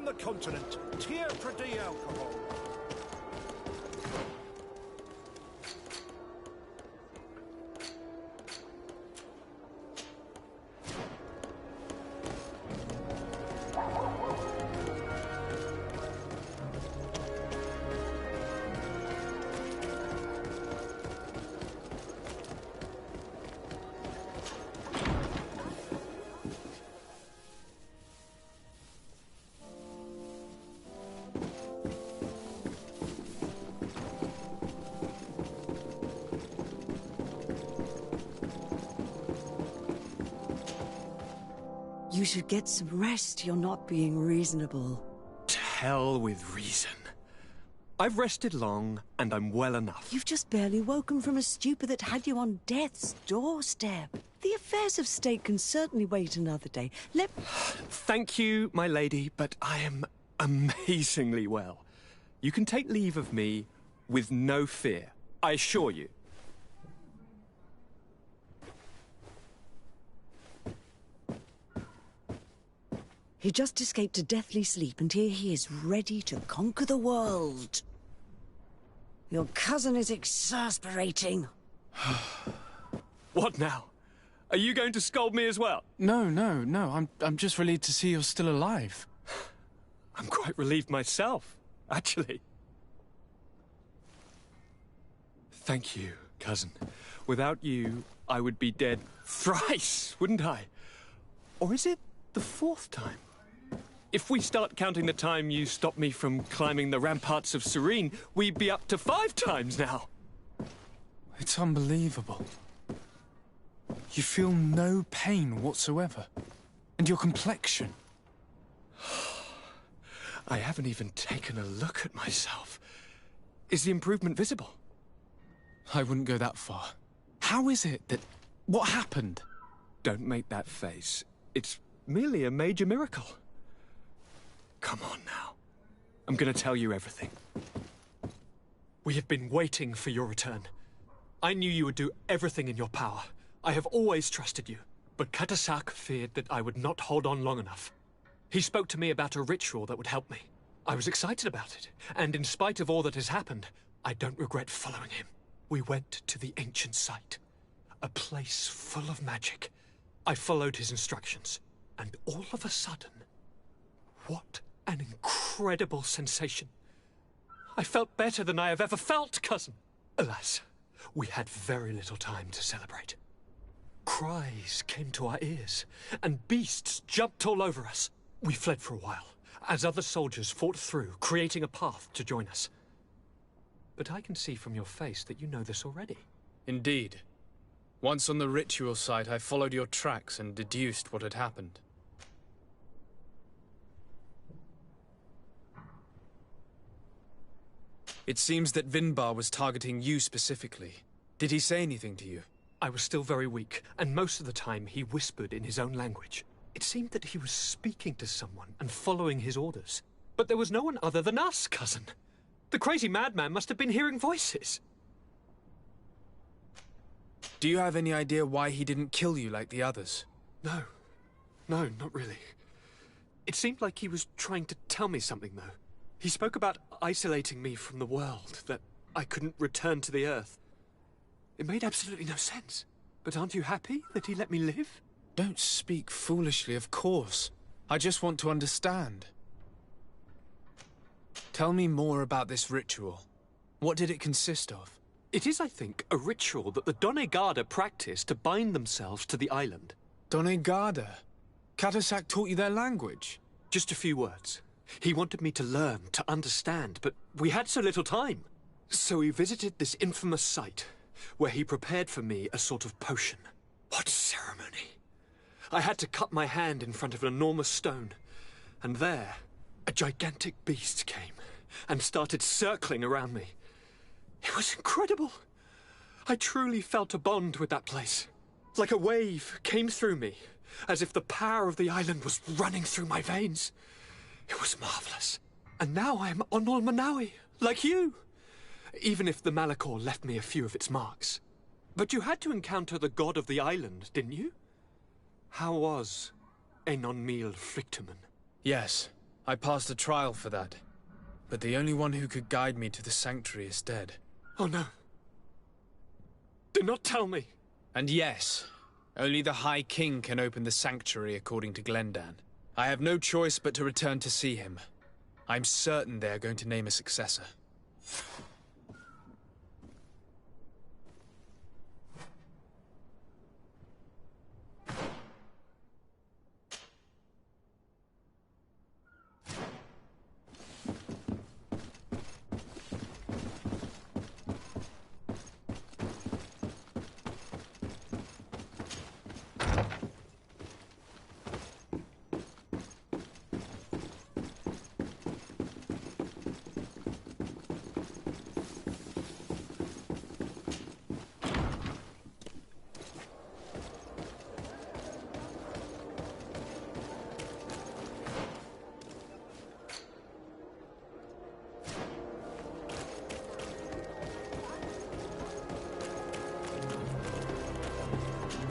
the continent, tear for the alcohol. You should get some rest. You're not being reasonable. To hell with reason. I've rested long, and I'm well enough. You've just barely woken from a stupor that had you on death's doorstep. The affairs of state can certainly wait another day. Thank you, my lady, but I am amazingly well. You can take leave of me with no fear, I assure you. He just escaped a deathly sleep, and here he is, ready to conquer the world. Your cousin is exasperating. What now? Are you going to scold me as well? No. I'm just relieved to see you're still alive. I'm quite relieved myself, actually. Thank you, cousin. Without you, I would be dead thrice, wouldn't I? Or is it the fourth time? If we start counting the time you stopped me from climbing the ramparts of Serene, we'd be up to 5 times now. It's unbelievable. You feel no pain whatsoever. And your complexion. I haven't even taken a look at myself. Is the improvement visible? I wouldn't go that far. How is it that... What happened? Don't make that face. It's merely a major miracle. Come on now. I'm going to tell you everything. We have been waiting for your return. I knew you would do everything in your power. I have always trusted you. But Katasak feared that I would not hold on long enough. He spoke to me about a ritual that would help me. I was excited about it. And in spite of all that has happened, I don't regret following him. We went to the ancient site. A place full of magic. I followed his instructions. And all of a sudden... What an incredible sensation. I felt better than I have ever felt, cousin. Alas, we had very little time to celebrate. Cries came to our ears, and beasts jumped all over us. We fled for a while, as other soldiers fought through, creating a path to join us. But I can see from your face that you know this already. Indeed. Once on the ritual site, I followed your tracks and deduced what had happened. It seems that Vinbar was targeting you specifically. Did he say anything to you? I was still very weak, and most of the time he whispered in his own language. It seemed that he was speaking to someone and following his orders. But there was no one other than us, cousin. The crazy madman must have been hearing voices. Do you have any idea why he didn't kill you like the others? No, not really. It seemed like he was trying to tell me something, though. He spoke about isolating me from the world, that I couldn't return to the Earth. It made absolutely no sense. But aren't you happy that he let me live? Don't speak foolishly, of course. I just want to understand. Tell me more about this ritual. What did it consist of? It is, I think, a ritual that the Donegada practice to bind themselves to the island. Donegada? Katasak taught you their language? Just a few words. He wanted me to learn, to understand, but we had so little time. So we visited this infamous site, where he prepared for me a sort of potion. What ceremony! I had to cut my hand in front of an enormous stone, and there, a gigantic beast came and started circling around me. It was incredible. I truly felt a bond with that place. Like a wave came through me, as if the power of the island was running through my veins. It was marvelous. And now I am Onol Manawi, like you. Even if the Malachor left me a few of its marks. But you had to encounter the god of the island, didn't you? How was Enon Mil Frictumen? Yes, I passed a trial for that. But the only one who could guide me to the sanctuary is dead. Oh no. Do not tell me. And yes, only the High King can open the sanctuary according to Glendan. I have no choice but to return to see him. I'm certain they are going to name a successor.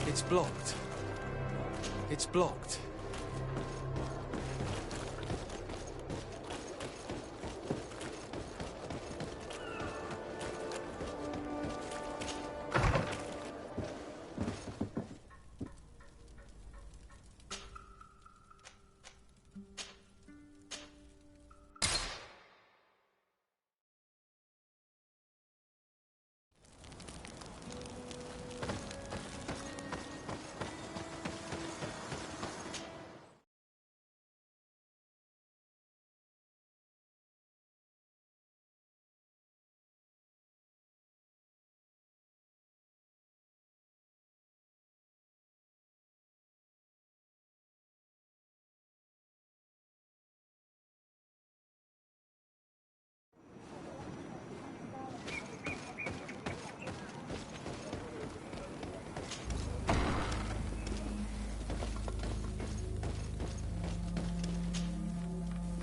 It's blocked. It's blocked.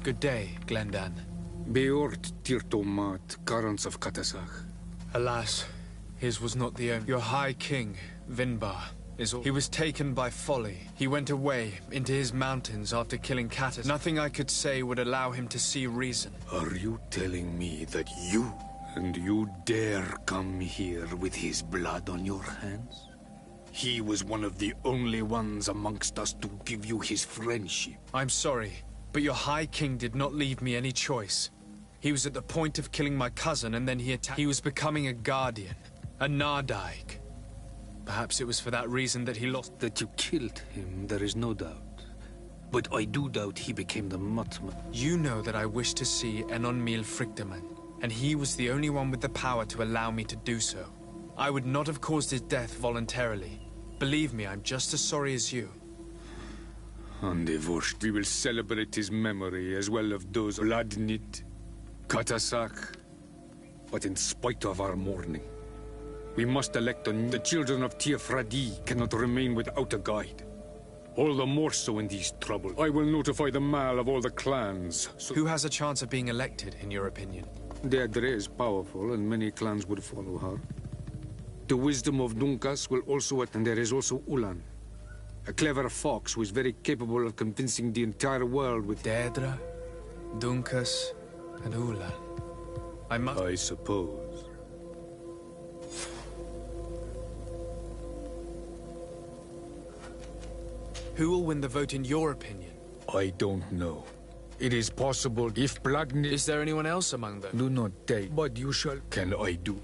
Good day, Glendan. Beort tirtomat, currents of Katasach. Alas, his was not the only. Your High King, Vinbar, is all. He was taken by folly. He went away into his mountains after killing Katas. Nothing I could say would allow him to see reason. Are you telling me that you dare come here with his blood on your hands? He was one of the only ones amongst us to give you his friendship. I'm sorry, but your High King did not leave me any choice. He was at the point of killing my cousin, and then he attacked. He was becoming a guardian, a Nardaig. Perhaps it was for that reason that he lost. That you killed him, there is no doubt. But I do doubt he became the Mutman. You know that I wish to see Enonmil Frichteman, and he was the only one with the power to allow me to do so. I would not have caused his death voluntarily. Believe me, I'm just as sorry as you. On divorce, we will celebrate his memory as well of those Vladnit, Katasak. But in spite of our mourning, we must elect a the children of Tiafradi cannot remain without a guide. All the more so in these troubles. I will notify the Mal of all the clans. So Who has a chance of being elected, in your opinion? Deirdre is powerful, and many clans would follow her. The wisdom of Dunkas will also attend. There is also Ulan, a clever fox who is very capable of convincing the entire world with... Deirdre, Dunkas, and Ulan. I suppose. Who will win the vote in your opinion? I don't know. It is possible if Blagnit... Is there anyone else among them? Do not take, but you shall... Can I do?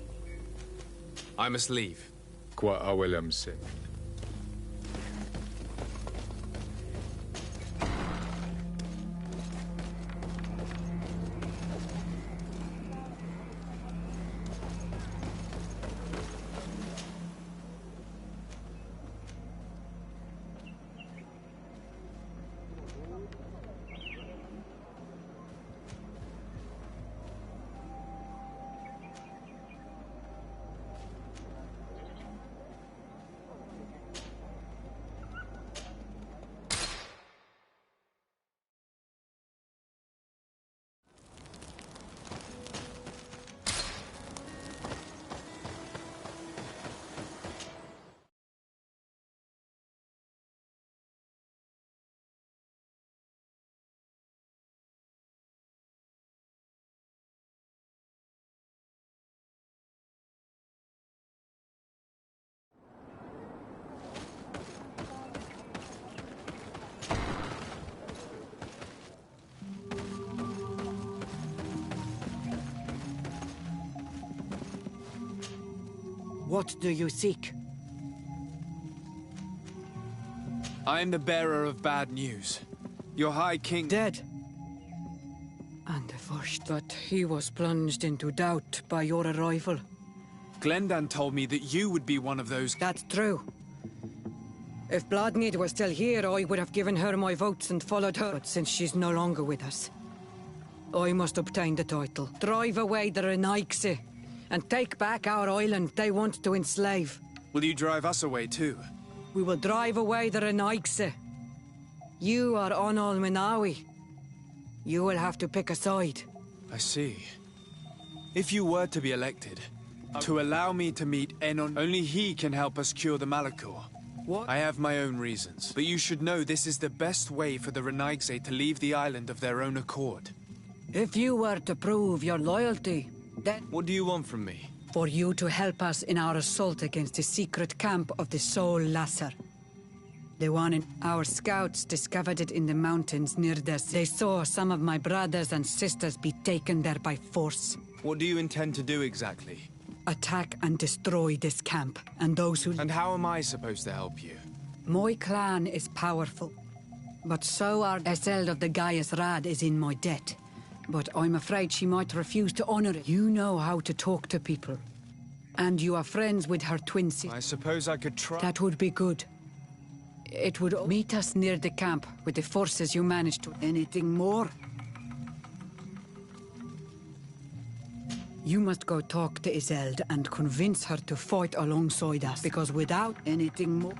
I must leave. Qua awelam said. What do you seek? I am the bearer of bad news. Your High King... Dead. And first that he was plunged into doubt by your arrival. Glendan told me that you would be one of those... That's true. If Bloodmead was still here, I would have given her my votes and followed her. But since she's no longer with us, I must obtain the title. Drive away the Renaigse, and take back our island they want to enslave. Will you drive us away too? We will drive away the Renaigse. You are Onol Minawi. You will have to pick a side. I see. If you were to be elected, to allow me to meet Enon, only he can help us cure the Malachor. What? I have my own reasons, but you should know this is the best way for the Renaigse to leave the island of their own accord. If you were to prove your loyalty, then... What do you want from me? For you to help us in our assault against the secret camp of the Soul Lasser. The one in... Our scouts discovered it in the mountains near this. They saw some of my brothers and sisters be taken there by force. What do you intend to do exactly? Attack and destroy this camp, and those who... And how am I supposed to help you? My clan is powerful, but so are Eseld of the Gaius Rad is in my debt. But I'm afraid she might refuse to honor it. You know how to talk to people, and you are friends with her twin sister. I suppose I could try... That would be good. It would meet us near the camp with the forces you managed to... Anything more? You must go talk to Iseld and convince her to fight alongside us, because without anything more...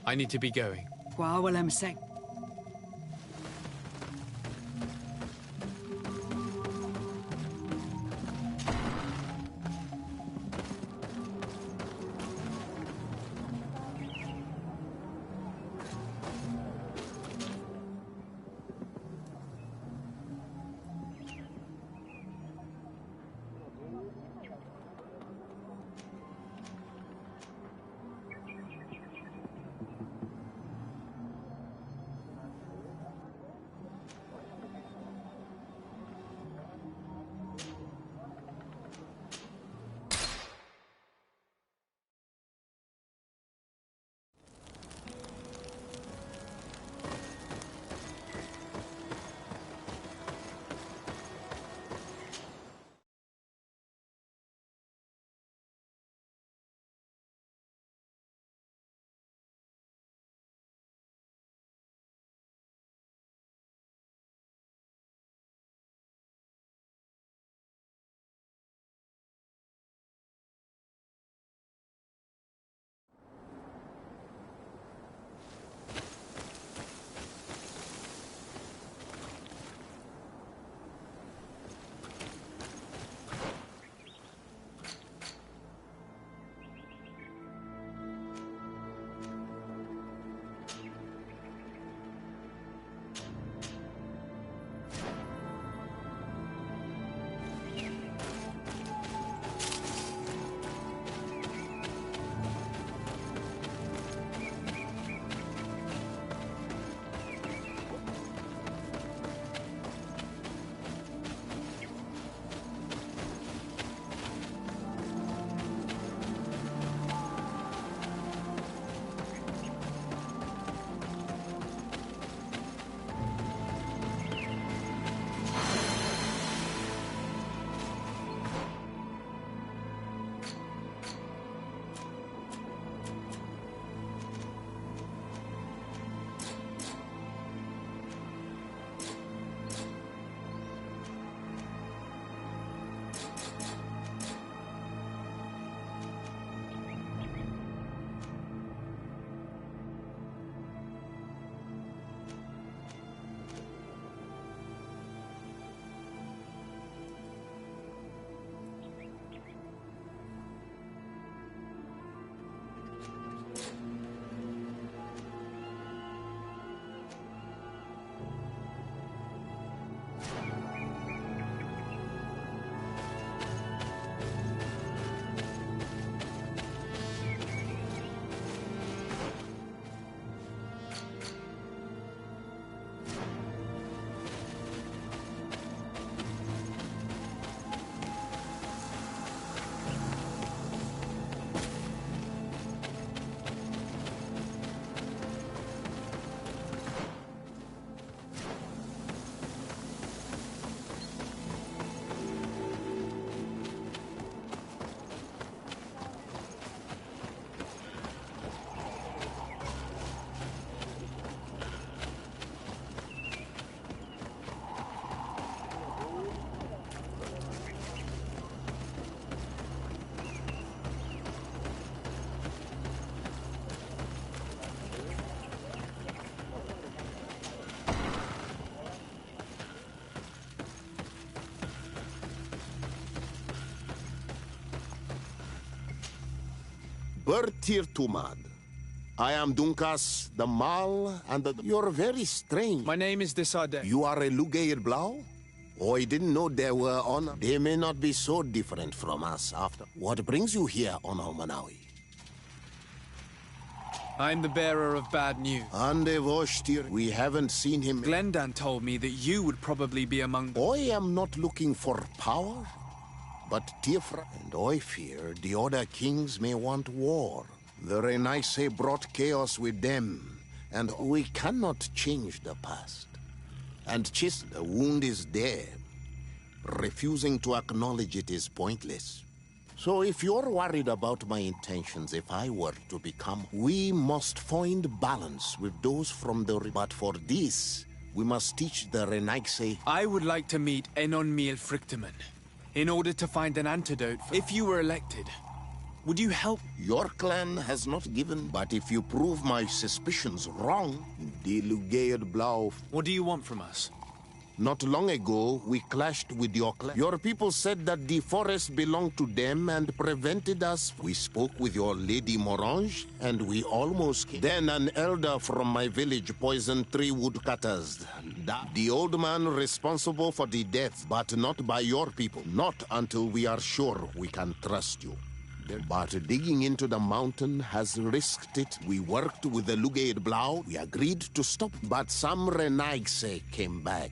I need to be going. What will I say? Bertir Tumad. I am Dunkas, the Mal, and you're very strange. My name is Desardet. You are a Lugair Blau? Oh, I didn't know they were on. They may not be so different from us after. What brings you here on Manawi? I'm the bearer of bad news. Ande Voshtir, we haven't seen him. Glendan told me that you would probably be among them. I am not looking for power, but Tifra. And I fear the other kings may want war. The Renaise brought chaos with them, and we cannot change the past. And Chis, the wound is there. Refusing to acknowledge it is pointless. So if you're worried about my intentions, if I were to become, we must find balance with those from the... But for this, we must teach the Renaise... I would like to meet Enon Miel Frichteman in order to find an antidote. If you were elected, would you help? Your clan has not given, but if you prove my suspicions wrong, the Lugair Blau... What do you want from us? Not long ago, we clashed with your clan. Your people said that the forest belonged to them and prevented us. We spoke with your Lady Morange, and we almost came. Then an elder from my village poisoned 3 woodcutters. The old man responsible for the death, but not by your people. Not until we are sure we can trust you. But digging into the mountain has risked it. We worked with the Lugair Blau. We agreed to stop, but some Renaigse came back.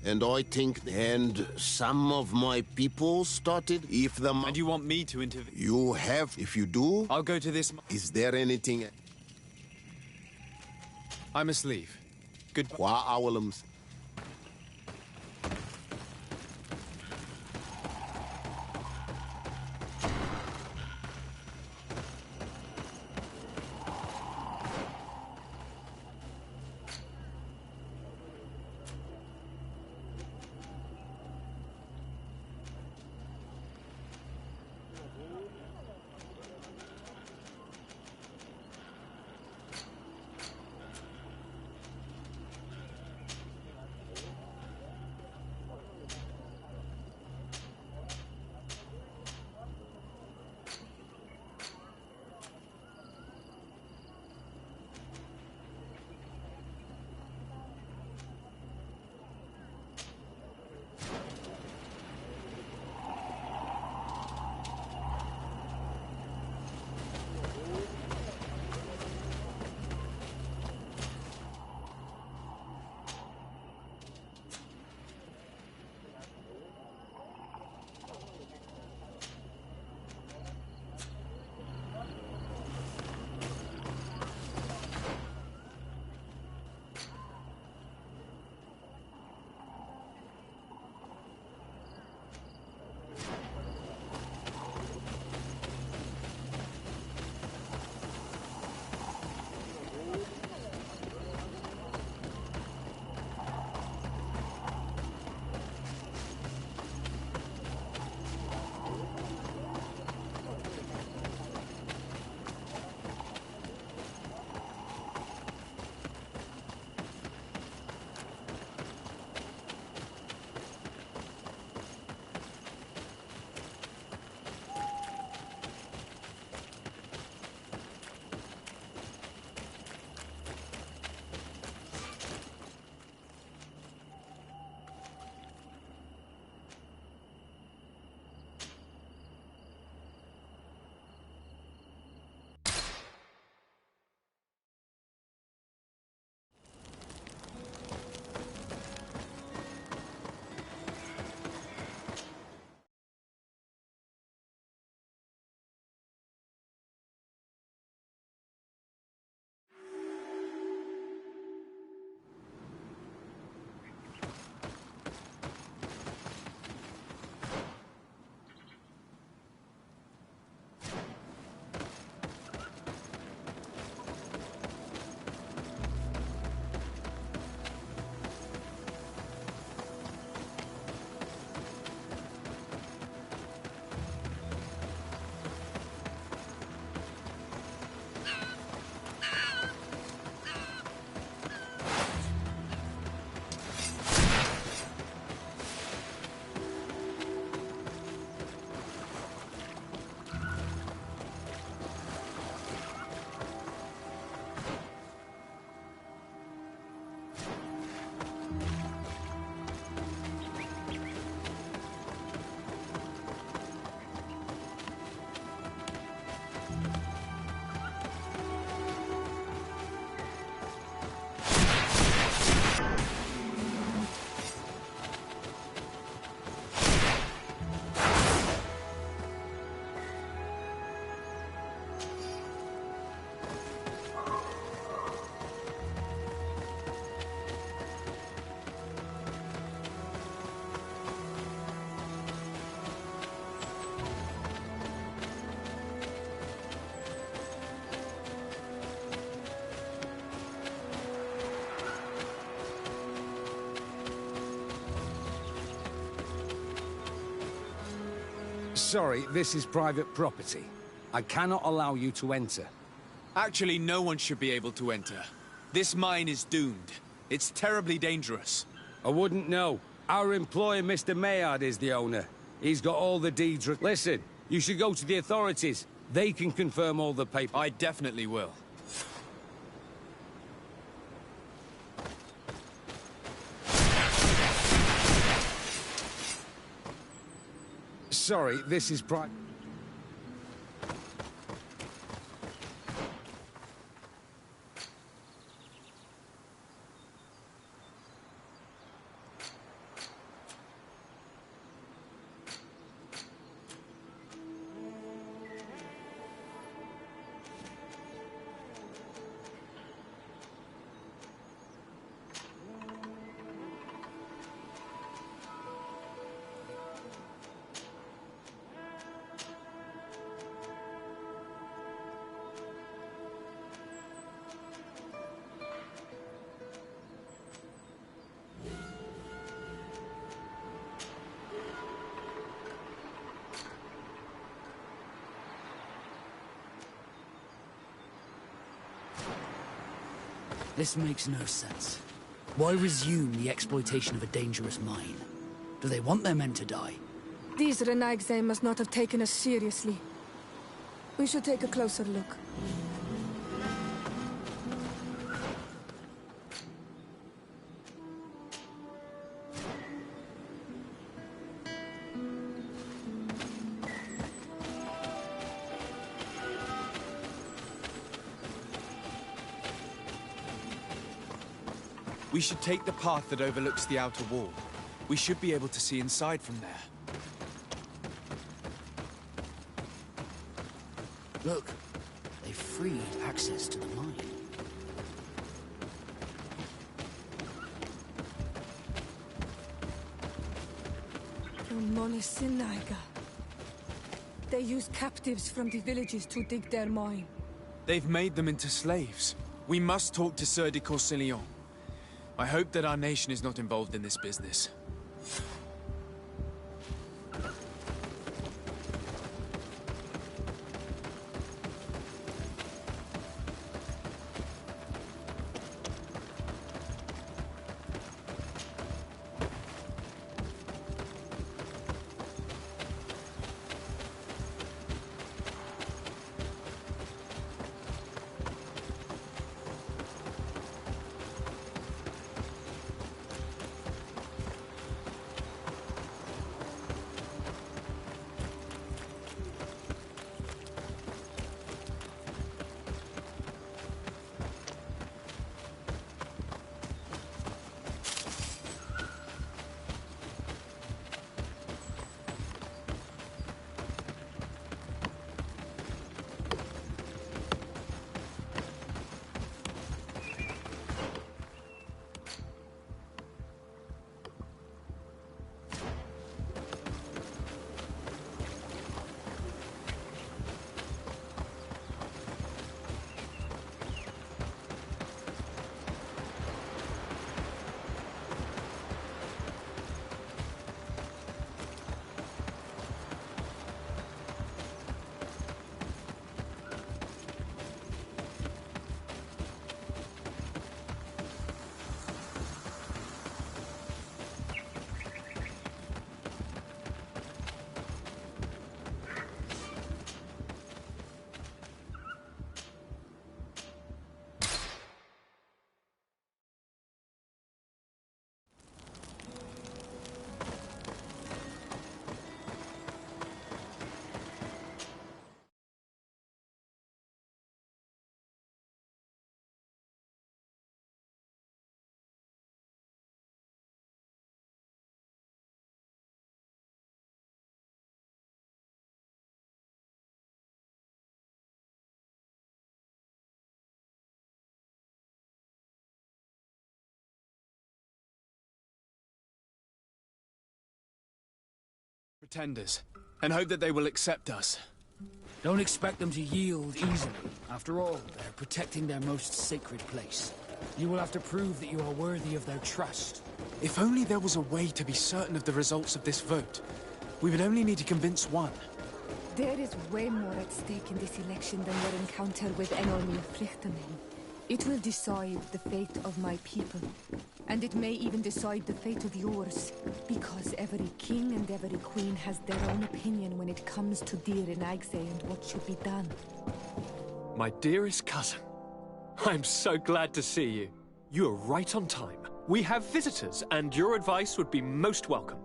And I think, and some of my people started, if the... And you want me to intervene? You have, if you do... I'll go to this... Is there anything... I must leave. Goodbye. Wa awalums. Sorry, this is private property. I cannot allow you to enter. Actually, no one should be able to enter. This mine is doomed. It's terribly dangerous. I wouldn't know. Our employer, Mr. Maillard, is the owner. He's got all the deeds. Listen, you should go to the authorities. They can confirm all the papers. I definitely will. Sorry, this is private. This makes no sense. Why resume the exploitation of a dangerous mine? Do they want their men to die? These Renagse must not have taken us seriously. We should take a closer look. We should take the path that overlooks the outer wall. We should be able to see inside from there. Look, they freed access to the mine. They use captives from the villages to dig their mine. They've made them into slaves. We must talk to Sieur de Courcillon. I hope that our nation is not involved in this business. Pretenders, and hope that they will accept us. Don't expect them to yield easily. After all, they're protecting their most sacred place. You will have to prove that you are worthy of their trust. If only there was a way to be certain of the results of this vote. We would only need to convince one. There is way more at stake in this election than your encounter with Enormi Frichterman. It will decide the fate of my people. And it may even decide the fate of yours. Because every king and every queen has their own opinion when it comes to Dir and Aigse and what should be done. My dearest cousin, I'm so glad to see you. You are right on time. We have visitors, and your advice would be most welcome.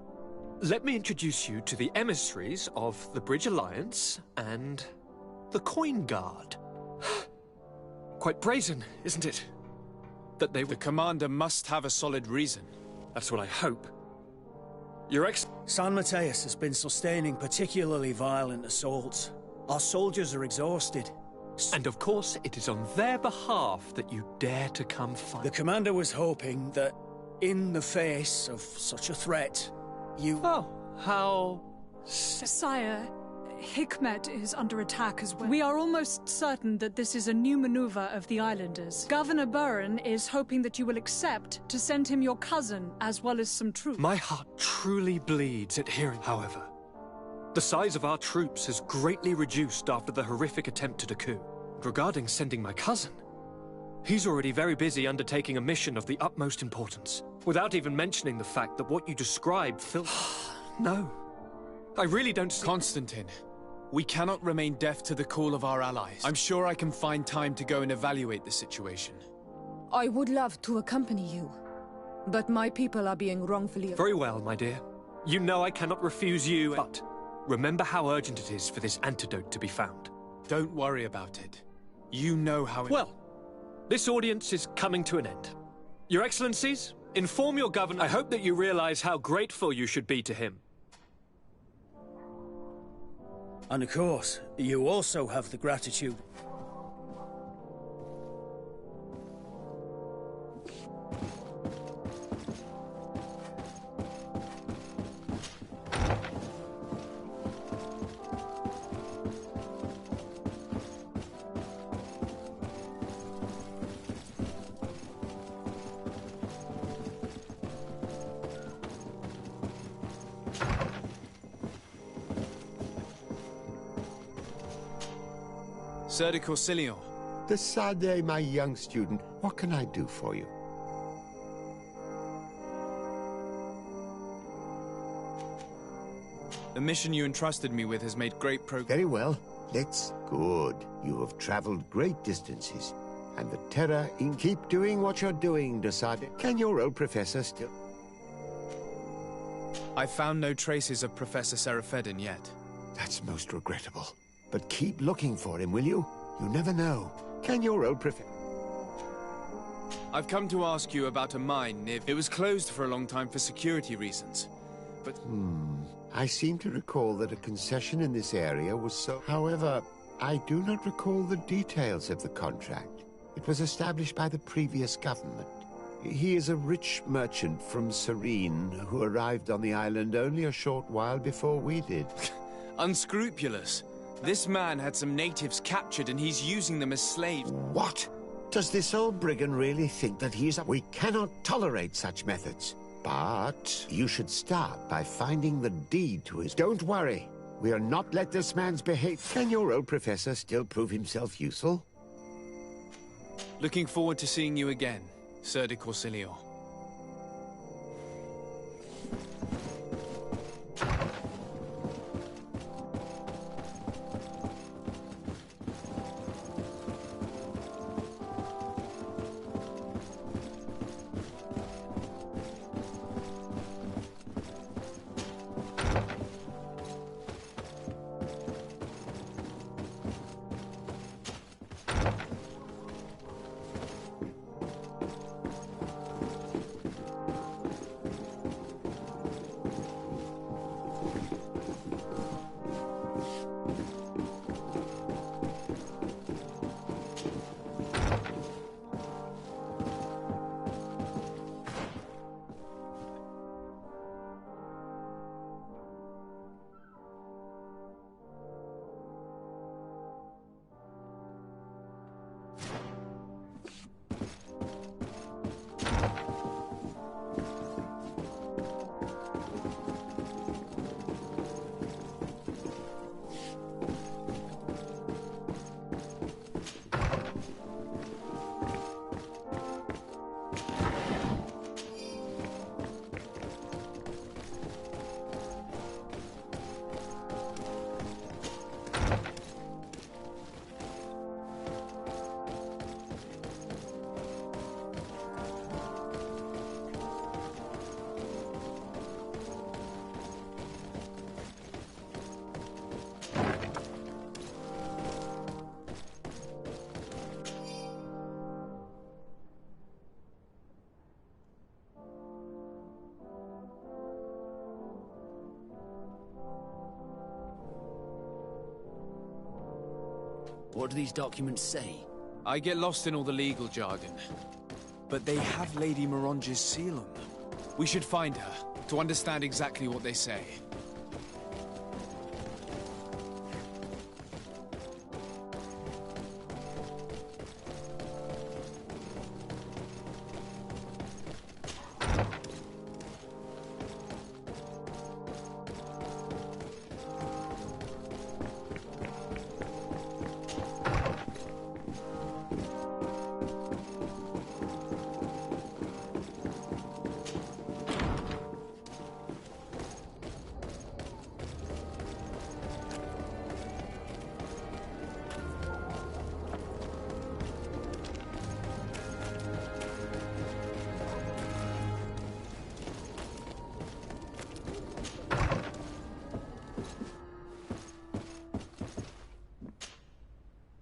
Let me introduce you to the emissaries of the Bridge Alliance and the Coin Guard. Quite brazen, isn't it? That they The commander must have a solid reason. That's what I hope. Your San Mateus has been sustaining particularly violent assaults. Our soldiers are exhausted. And of course, it is on their behalf that you dare to come fight. The commander was hoping that, in the face of such a threat, you... Oh, how... Sire, Hikmet is under attack as well. We are almost certain that this is a new maneuver of the islanders. Governor Burren is hoping that you will accept to send him your cousin, as well as some troops. My heart truly bleeds at hearing, however. The size of our troops has greatly reduced after the horrific attempt at a coup. Regarding sending my cousin, he's already very busy undertaking a mission of the utmost importance, without even mentioning the fact that what you described, No. I really don't see— Constantine, we cannot remain deaf to the call of our allies. I'm sure I can find time to go and evaluate the situation. I would love to accompany you, but my people are being wrongfully... Very well, my dear. You know I cannot refuse you, but remember how urgent it is for this antidote to be found. Don't worry about it. You know how it... Well, this audience is coming to an end. Your Excellencies, inform your governor. I hope that you realize how grateful you should be to him. And of course, you also have the gratitude. Sir de Corsilion. Decidez, my young student, what can I do for you? The mission you entrusted me with has made great progress. Very well. Let's... Good. You have traveled great distances. And the Terror in... Keep doing what you're doing, Decidez. Can your old professor still... I found no traces of Professor Seraphedin yet. That's most regrettable. But keep looking for him, will you? You never know. Can your old professor... I've come to ask you about a mine near... It was closed for a long time for security reasons, but... I seem to recall that a concession in this area was so... However, I do not recall the details of the contract. It was established by the previous government. He is a rich merchant from Serene who arrived on the island only a short while before we did. Unscrupulous. This man had some natives captured and he's using them as slaves. What? Does this old brigand really think that he's... We cannot tolerate such methods. But you should start by finding the deed to his... Don't worry. We'll not let this man's behavior... Can your old professor still prove himself useful? Looking forward to seeing you again, Sir de Corsilion. What do these documents say? I get lost in all the legal jargon. But they have Lady Morange's seal on them. We should find her, to understand exactly what they say.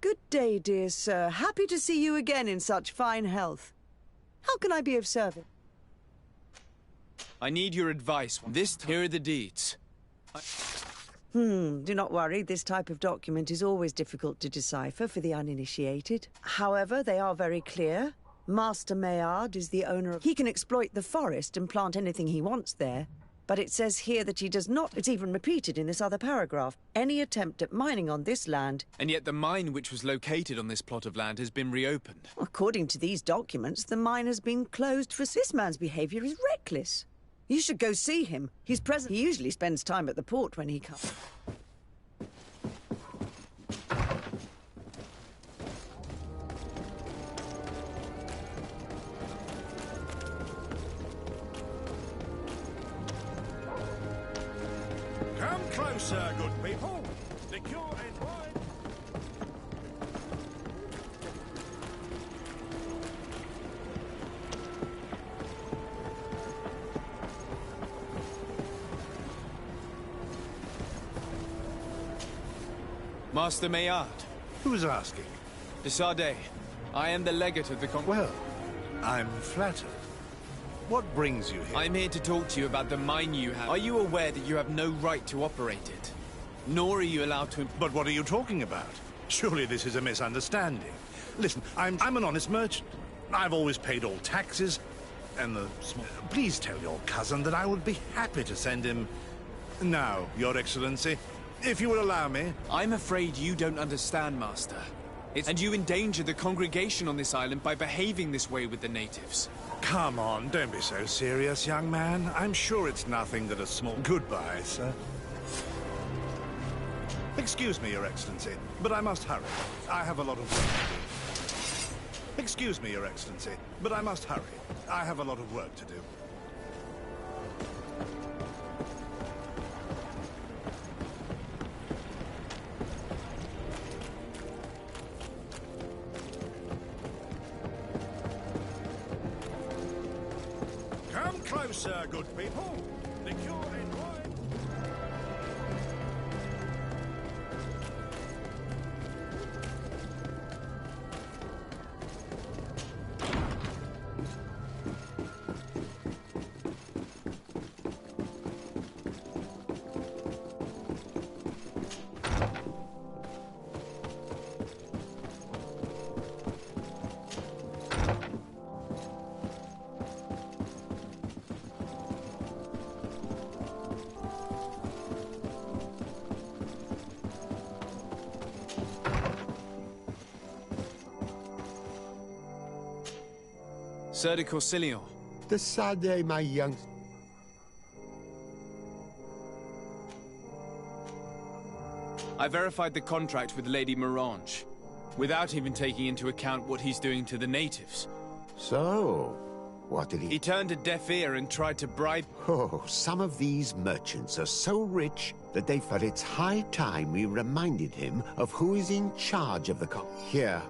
Good day, dear sir. Happy to see you again in such fine health. How can I be of service? I need your advice. This time, here are the deeds. Do not worry. This type of document is always difficult to decipher for the uninitiated. However, they are very clear. Master Maillard is the owner of... He can exploit the forest and plant anything he wants there. But it says here that he does not. It's even repeated in this other paragraph. Any attempt at mining on this land... And yet the mine which was located on this plot of land has been reopened. According to these documents, the mine has been closed for... This man's behavior is reckless. You should go see him. He's present. He usually spends time at the port when he comes. Come closer, good people. Secure and wide. Master Maillard. Who's asking? De Sardet. I am the legate of the Well, I'm flattered. What brings you here? I'm here to talk to you about the mine you have. Are you aware that you have no right to operate it? Nor are you allowed to... But what are you talking about? Surely this is a misunderstanding. Listen, I'm an honest merchant. I've always paid all taxes, and the... Please tell your cousin that I would be happy to send him... Now, Your Excellency, if you will allow me... I'm afraid you don't understand, Master. And you endanger the congregation on this island by behaving this way with the natives. Come on, don't be so serious, young man. I'm sure it's nothing that a small... Goodbye, sir. Excuse me, Your Excellency, but I must hurry. I have a lot of work to do. Excuse me, Your Excellency, but I must hurry. I have a lot of work to do. Come closer, good people. Secure and wide. Sir de Corsillon. De Sardet, my young... I verified the contract with Lady Morange, without even taking into account what he's doing to the natives. So, what did he... He turned a deaf ear and tried to bribe... Oh, some of these merchants are so rich that they felt it's high time we reminded him of who is in charge of the Here,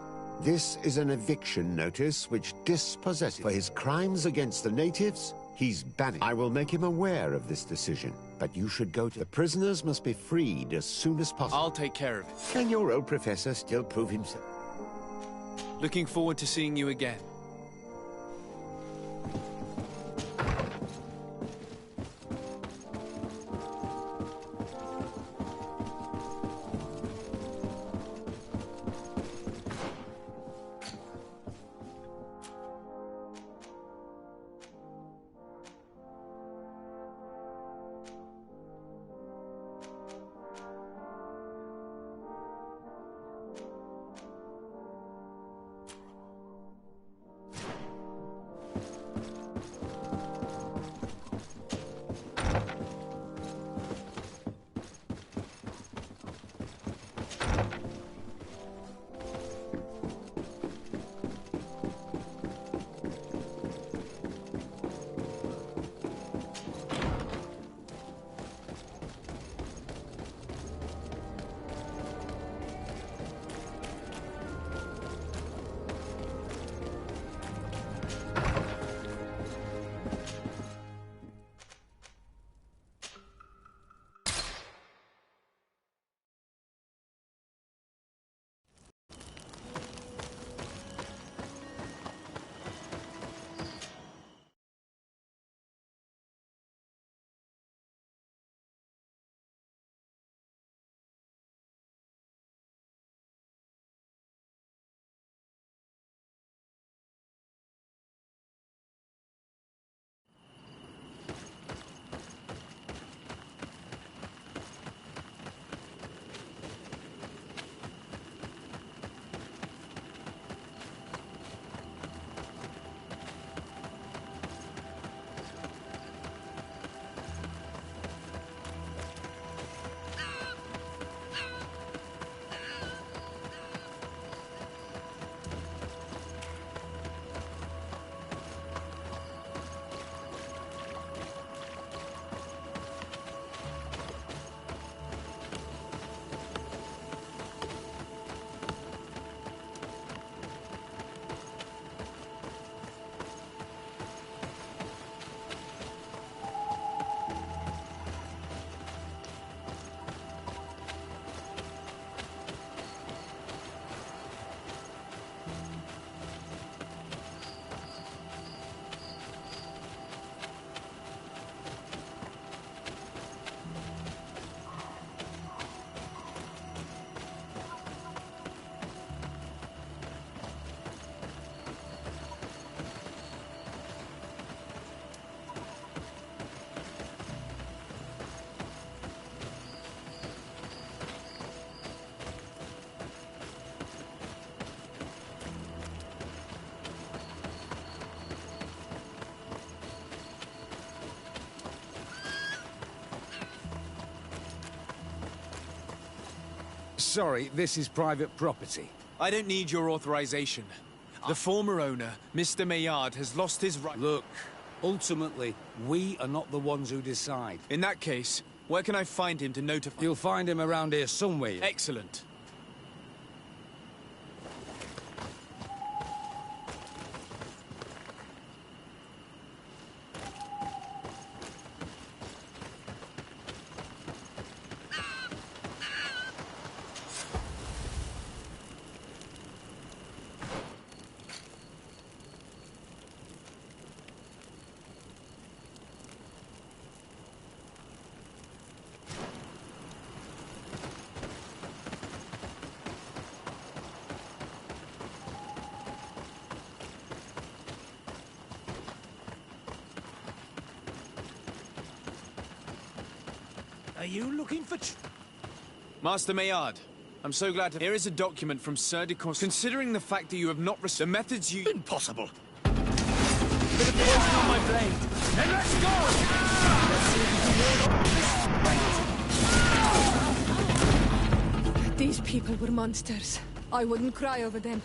this is an eviction notice which dispossesses. For his crimes against the natives, he's banished. I will make him aware of this decision, but you should go to... The prisoners must be freed as soon as possible. I'll take care of it. Can your old professor still prove himself? Looking forward to seeing you again. sorry, this is private property. I don't need your authorization. The former owner, Mr. Maillard, has lost his right. Look, ultimately, we are not the ones who decide. In that case, where can I find him to notify? You'll find him around here somewhere. Excellent. Are you looking for... Master Maillard, I'm so glad to... Here is a document from Sir de Cons... Considering the fact that you have not received... The methods you... Impossible. Bit of poison on my blade. And let's go! These people were monsters. I wouldn't cry over them.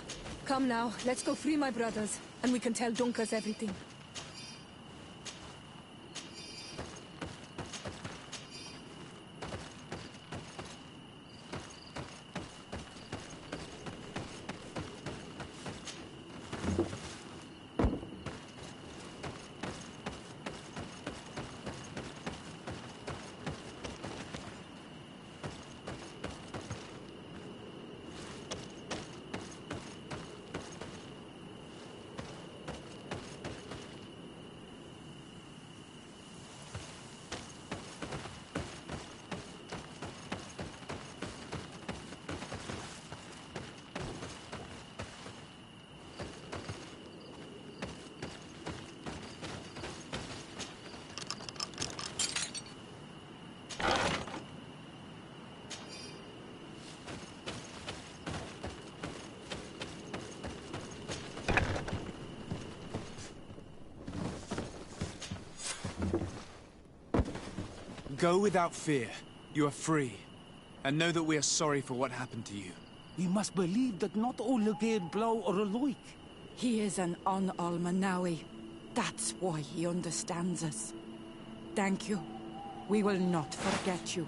Come now, let's go free my brothers, and we can tell Dunkas everything. Go without fear. You are free. And know that we are sorry for what happened to you. We must believe that not all Lugir blow or alike. He is an Almanawi. That's why he understands us. Thank you. We will not forget you.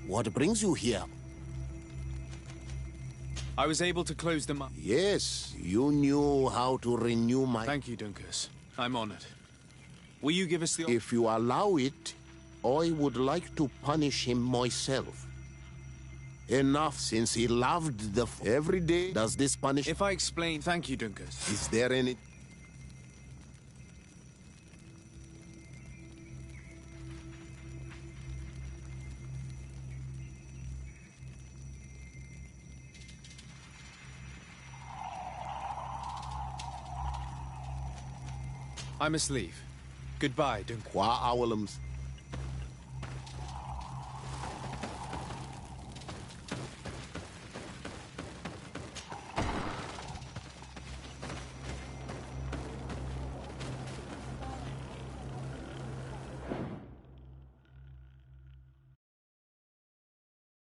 What brings you here? I was able to close them up. Yes, you knew how to renew my... Thank you, Dunkus. I'm honored. Will you give us the... If you allow it, I would like to punish him myself. Enough, since he loved the... Every day, does this punish... If I explain... Thank you, Dunkus. Is there any... I must leave. Goodbye, Dunkus. Qua Owlums.